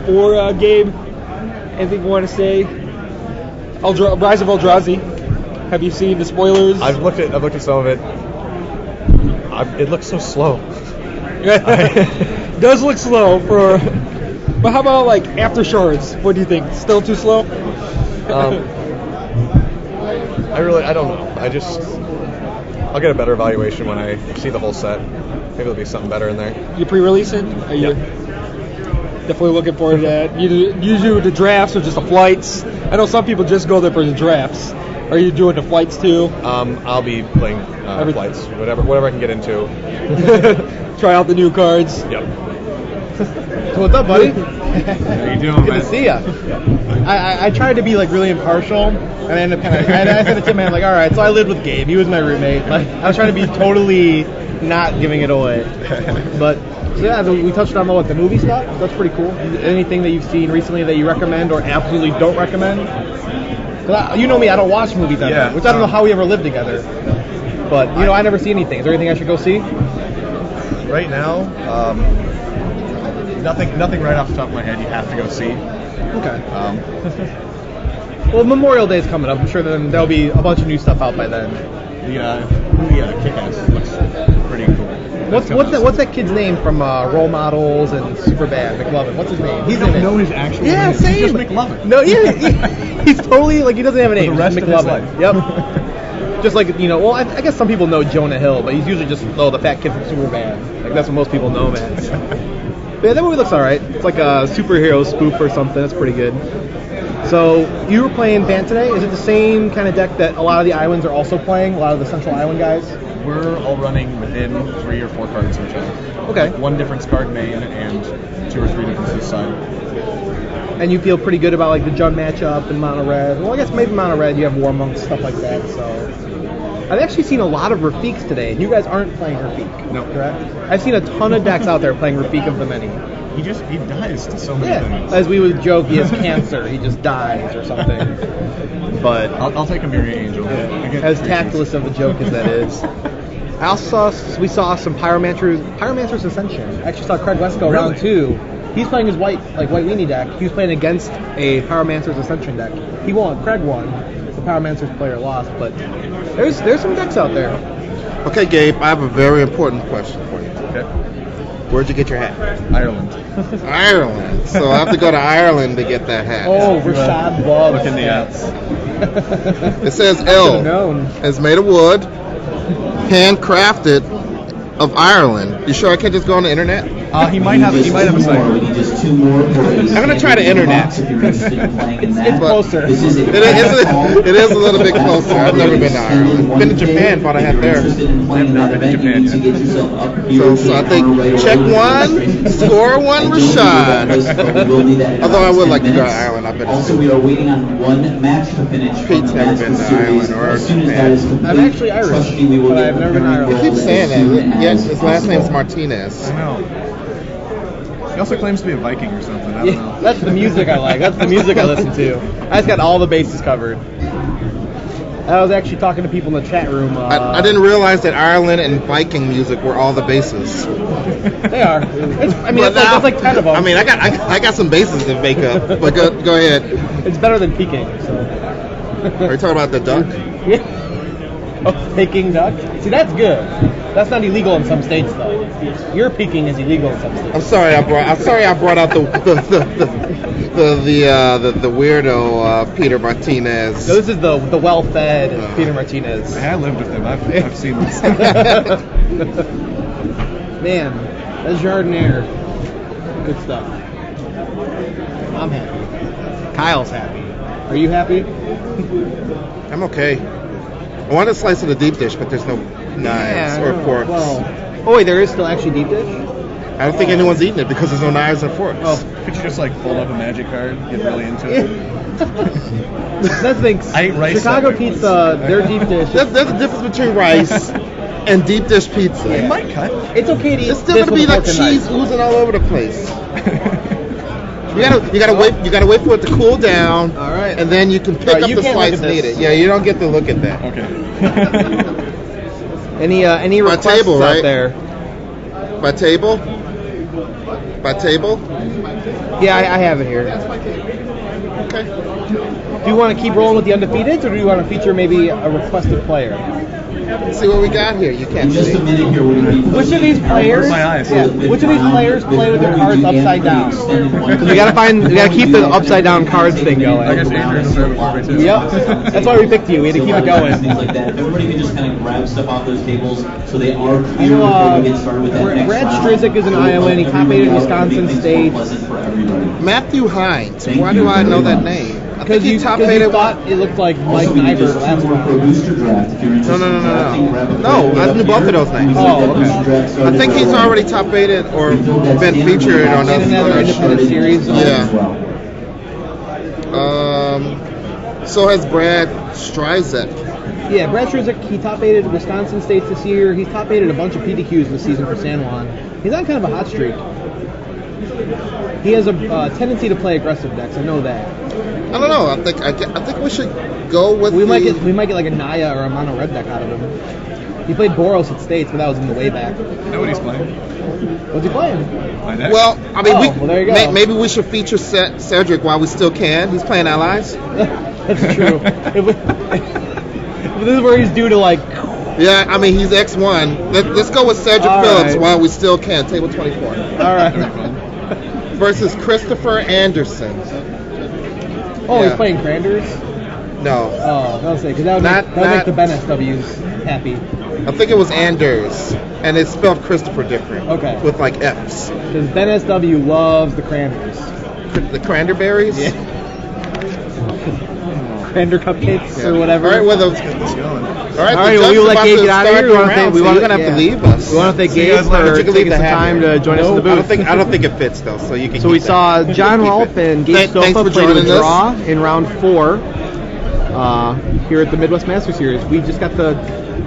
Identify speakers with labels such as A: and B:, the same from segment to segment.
A: 4, Gabe? Anything you want to say? Rise of Eldrazi. Have you seen the spoilers?
B: I've looked at some of it. It looks so slow.
A: It does look slow but how about like After Shards? What do you think? Still too slow?
B: I don't know. I'll get a better evaluation when I see the whole set. Maybe there'll be something better in there.
A: You pre-releasing?
B: Yeah.
A: Definitely looking forward to that. You do the drafts or just the flights? I know some people just go there for the drafts. Are you doing the flights too?
B: I'll be playing flights, whatever I can get into.
A: Try out the new cards.
B: Yep.
C: So what's up, buddy?
D: How you doing,
C: Good
D: man?
C: to see ya. I tried to be like really impartial, and I ended up I said to Tim, man, like, all right, so I lived with Gabe. He was my roommate. Like, I was trying to be totally not giving it away. But so yeah, we touched on the movie stuff. That's pretty cool. Anything that you've seen recently that you recommend or absolutely don't recommend? Cause you know me, I don't watch movies ever,
D: Yeah,
C: which I don't know how we ever lived together. But I never see anything. Is there anything I should go see?
D: Right now, nothing right off the top of my head you have to go see.
C: Okay. Well, Memorial Day is coming up. I'm sure then there'll be a bunch of new stuff out by then.
D: The movie Kick-Ass looks pretty cool.
C: What's that kid's name from Role Models and Superbad? McLovin. What's his name? He's in it.
D: know his actual
C: Yeah,
D: name.
C: same.
D: He's just McLovin.
C: No, he's totally like he doesn't have a name.
D: the rest
C: He's
D: of his
C: McLovin.
D: life.
C: Yep. Just like well, I guess some people know Jonah Hill, but he's usually just the fat kid from Superbad. Like that's what most people know him as. But yeah, that movie looks alright. It's like a superhero spoof or something. That's pretty good. So you were playing Bant today. Is it the same kind of deck that a lot of the islands are also playing? A lot of the Central Island guys.
D: We're all running within 3 or 4 cards of each other.
C: Okay.
D: One difference card main and 2 or 3 differences side.
C: And you feel pretty good about like the Jund matchup and Mono Red. Well, I guess maybe Mono Red you have War Monks, stuff like that. So I've actually seen a lot of Rafiqs today, and you guys aren't playing Rafiq.
D: No.
C: Correct? I've seen a ton of decks out there playing Rafiq of the Many.
D: He dies to so many
C: Yeah.
D: things.
C: As we would joke, he has cancer. He just dies or something. But
D: I'll take a Myriad Angel.
C: as tactless of a joke as that is. I also we saw some Pyromancer's Ascension. I actually saw Craig Wesco round 2. He's playing his white weenie deck. He was playing against a Pyromancer's Ascension deck. He won. Craig won. The Pyromancer's player lost. But there's some decks out there.
E: Okay, Gabe, I have a very important question for you.
D: Okay.
E: Where'd you get your hat?
D: Ireland.
E: Ireland. So I have to go to Ireland to get that hat.
C: Oh, Rashad Bub.
D: Look in the
C: hats.
E: It says
C: Should've
E: L.
C: known.
E: It's made of wood, handcrafted of Ireland. You sure I can't just go on the internet?
D: He might have a site.
E: I'm gonna try the internet.
C: It's closer.
E: It is a little bit closer. I've never been to Ireland. Been to Japan, bought a hat there.
D: I have not been to Japan yet.
E: So I think check 1, score 1, Rashad. Although I would like to go to Ireland. I've been
F: Also, we are waiting on one match to finish.
E: Pete's never been to Ireland or Japan.
C: I'm actually Irish, but I've never been to
E: He
C: Ireland.
E: keeps saying that. Yes, his last name's Martinez.
D: I know. He also claims to be a Viking or something. I don't know.
C: Yeah, that's the music I like. That's the music I listen to. I just got all the bases covered. I was actually talking to people in the chat room.
E: I didn't realize that Ireland and Viking music were all the bases.
C: They are. That's like 10 of them.
E: I mean, I got some bases to make up. But go ahead.
C: It's better than peeking. So.
E: Are you talking about the duck?
C: Yeah. Oh, peking duck. See, that's good. That's not illegal in some states, though. Your peeking is illegal in some states.
E: I'm sorry I brought out the weirdo Peter Martinez.
C: So this is the well-fed Peter Martinez.
D: I lived with him. I've seen this.
C: Man, that's Jardinier. Good stuff. I'm happy. Kyle's happy. Are you happy?
E: I'm okay. I wanted a slice of the deep dish, but there's no knives or forks.
C: Well, oh wait, there is still actually deep dish?
E: I don't think anyone's eating it because there's no knives or forks.
C: Oh.
D: Could you just fold up a magic card, get really into it?
C: That's the thing.
D: I ate rice
C: Chicago
D: that way once.
C: pizza, their deep dish.
E: There's a difference between rice and deep dish pizza.
D: It might cut.
C: It's okay to eat.
E: It's still
C: this
E: gonna be
C: with a
E: like
C: fork and
E: cheese
C: knife.
E: oozing all over the place. You gotta wait for it to cool down.
C: All right.
E: And then you can pick
C: All right,
E: up
C: you
E: the
C: can't look
E: slice
C: at this.
E: needed. Yeah, you don't get to look at that.
D: Okay.
C: Any
E: My
C: requests
E: table,
C: out
E: right?
C: there?
E: My table. By table?
C: Yeah, I have it here.
E: Okay.
C: Do you want to keep rolling with the undefeateds, or do you want to feature maybe a requested player?
E: Let's see what we got here. You
F: In
E: can't
F: just
E: see.
F: a minute here, we're going to be
C: Which of these players?
D: my eyes.
C: Yeah, which of these players play with their cards upside down? We gotta keep the upside down cards thing going.
D: I guess Adrian's serving for me too.
C: Yep. That's why we picked you. We had to keep it going.
F: Things like that. Everybody can just kind of grab stuff off those tables so they are
C: I
F: clear
C: know
F: before we get started with that next
C: Brad
F: round.
C: Strizik is an Iowan. He top-aided Wisconsin State.
F: Pleasant for everybody.
E: Matthew Hines. Why do I know that name? I think
C: Because
E: he
C: you
E: top-aided.
C: thought it looked like Mike
F: Also, we did
C: Nyberg
F: just
C: last
F: two more pro
C: round.
F: booster draft. If you're interested
E: No.
F: in drafting, grab a
E: No, I knew both of those names.
C: Oh, okay.
E: I think he's already top-aided or been featured on
C: In another independent series.
E: Yeah. So has Brad Strizek.
C: Yeah, Brad Strizik, he top-aided Wisconsin State this year. He's top-aided a bunch of PDQs this season for San Juan. He's on kind of a hot streak. He has a tendency to play aggressive decks. I know that.
E: I don't know. I think we should go with
C: We might get like a Naya or a mono red deck out of him. He played Boros at States, but that was in the way back.
D: I know what he's playing.
C: What's he playing?
D: My deck.
E: Well, I mean,
C: Oh, well, there you go.
E: maybe we should feature Cedric while we still can. He's playing Allies.
C: That's true. If this is where he's due to like.
E: Yeah, I mean, he's X1. Let's go with Cedric
C: All
E: Phillips
C: right.
E: while we still can. Table 24.
C: All right.
E: Versus Christopher Anderson.
C: Oh,
E: Yeah.
C: he's playing Cranders.
E: No,
C: Oh, I'll say because that would
E: Not-
C: make the Ben SWs happy.
E: I think it was Anders, and it's spelled Christopher different.
C: Okay.
E: With like F's.
C: Because Ben SW loves the Cranders.
E: The cranberries.
C: Yeah. Crander cupcakes or whatever.
E: All right, well,
D: Let's get this going.
E: all right.
C: All right,
E: the
C: well,
E: judge's
C: we will let
E: about
C: Gabe
E: to
C: get out of
E: start
C: here.
E: the
C: We wanna thank-
E: round,
C: we
E: so
C: wanna-
E: you're gonna have to
C: yeah.
E: leave us.
C: We want to thank
D: See you
C: Gabe
D: guys later.
C: for
E: You can leave
C: taking
E: the
C: some
E: hat
C: time
E: here.
C: to join us in the
E: I
C: booth.
E: don't think it fits though, so you can.
C: So we saw John Rolfe and Gabe
E: Thanks
C: Stofa
E: for
C: play to a
E: joining us.
C: draw in round 4 here at the Midwest Masters Series.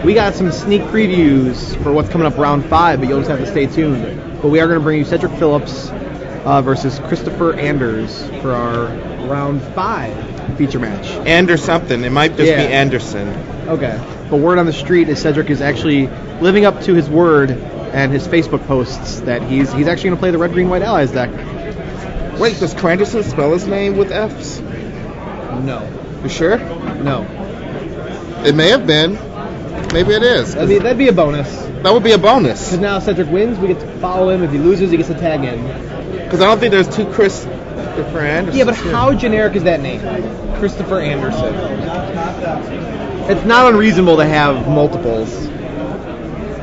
C: We got some sneak previews for what's coming up round 5, but you'll just have to stay tuned. But we are going to bring you Cedric Phillips versus Christopher Anders for our round 5 feature match.
E: Ander something. It might just
C: Yeah.
E: be Anderson.
C: Okay. But word on the street is Cedric is actually living up to his word and his Facebook posts that he's actually going to play the Red Green White Allies deck.
E: Wait, does Cranderson spell his name with F's?
C: No.
E: You sure?
C: No.
E: It may have been. Maybe it is. 'Cause
C: That'd be a bonus.
E: that would be a bonus.
C: Because now Cedric wins, we get to follow him. If he loses, he gets to tag in.
E: Because I don't think there's two Christopher Anderson.
C: Yeah, but how generic is that name? Christopher Anderson. It's not unreasonable to have multiples.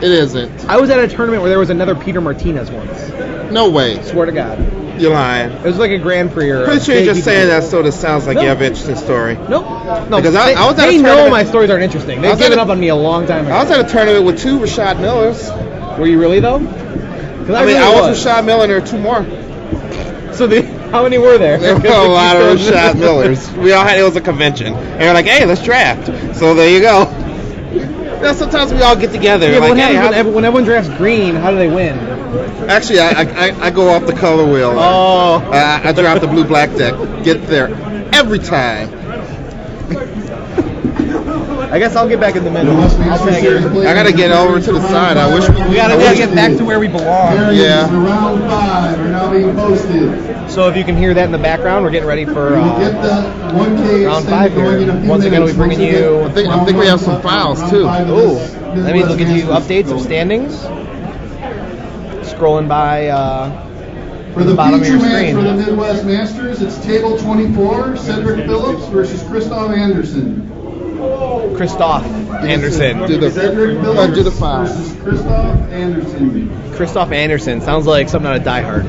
E: It isn't.
C: I was at a tournament where there was another Peter Martinez once.
E: No way.
C: Swear to God.
E: You're lying.
C: It was like a Grand Prix or
E: Pretty sure you're just saying that so it sounds like
C: No.
E: you have an interesting story.
C: Nope. No,
E: Because I was at a
C: they know
E: tournament-
C: my stories aren't interesting.
E: I
C: They've
E: was at
C: given
E: a-
C: up on me a long time ago.
E: I was at a tournament with two Rashad Millers.
C: Were you really though? 'Cause
E: I mean,
C: really
E: I was Rashad Miller and there were two more.
C: So how many were there?
E: There were a lot of Rashad Millers. We all had, it was a convention. And we're like, hey, let's draft. So there you go. You know, sometimes we all get together.
C: Yeah, but
E: like,
C: what
E: hey,
C: happens when everyone drafts green? How do they win?
E: actually, I go off the color wheel.
C: Oh.
E: I drop the blue-black deck. Get there every time.
C: I guess I'll get back in the middle. I'll tag in.
E: I gotta get over to the side. I wish
C: We gotta get back to where we belong.
E: Yeah.
G: For round 5 are now being posted.
C: So if you can hear that in the background, we're getting ready for
G: When you get the 1K
C: round
G: extended
C: 5 here.
G: going in a few
C: Once again,
G: minutes,
C: we're bringing
G: once
C: you-
G: again,
E: I think we have some files, too.
G: round 5 of
C: Ooh,
G: this
C: that means we'll give you
G: Midwest
C: updates of
G: Masters.
C: standings. Scrolling by
G: For the
C: bottom of
G: feature
C: your
G: match
C: screen.
G: for the Midwest Masters, it's table 24, Cedric Phillips versus Christoph Anderson.
C: Christoph Anderson.
E: Do the
G: Cedric Phillips
E: do the file.
G: versus Christoph Anderson.
C: Christoph Anderson sounds like something out of Die Hard.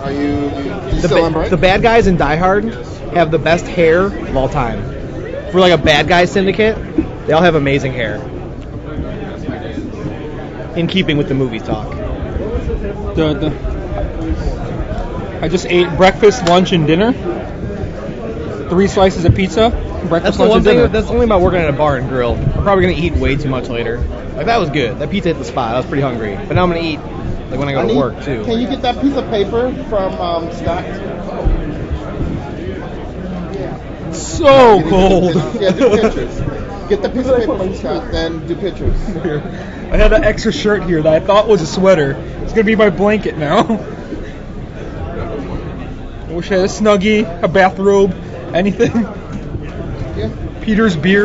E: Are you
C: The,
E: still on break?
C: the bad guys in Die Hard have the best hair of all time. For like a bad guy syndicate, they all have amazing hair. In keeping with the movie talk.
A: I just ate breakfast, lunch, and dinner. 3 slices of pizza.
C: That's
A: Breakfast,
C: the
A: lunch,
C: one
A: and
C: thing.
A: dinner.
C: That's the only about working at a bar and grill. I'm probably gonna eat way too much later. Like that was good. That pizza hit the spot. I was pretty hungry. But now I'm gonna eat like when I go to work too.
E: Can you get that piece of paper from Scott?
A: So cold.
E: Yeah, do pictures. Get the piece of paper from Scott, then do pictures.
A: I had an extra shirt here that I thought was a sweater. It's gonna be my blanket now. wish I had a Snuggie, a bathrobe, anything. Peter's beard.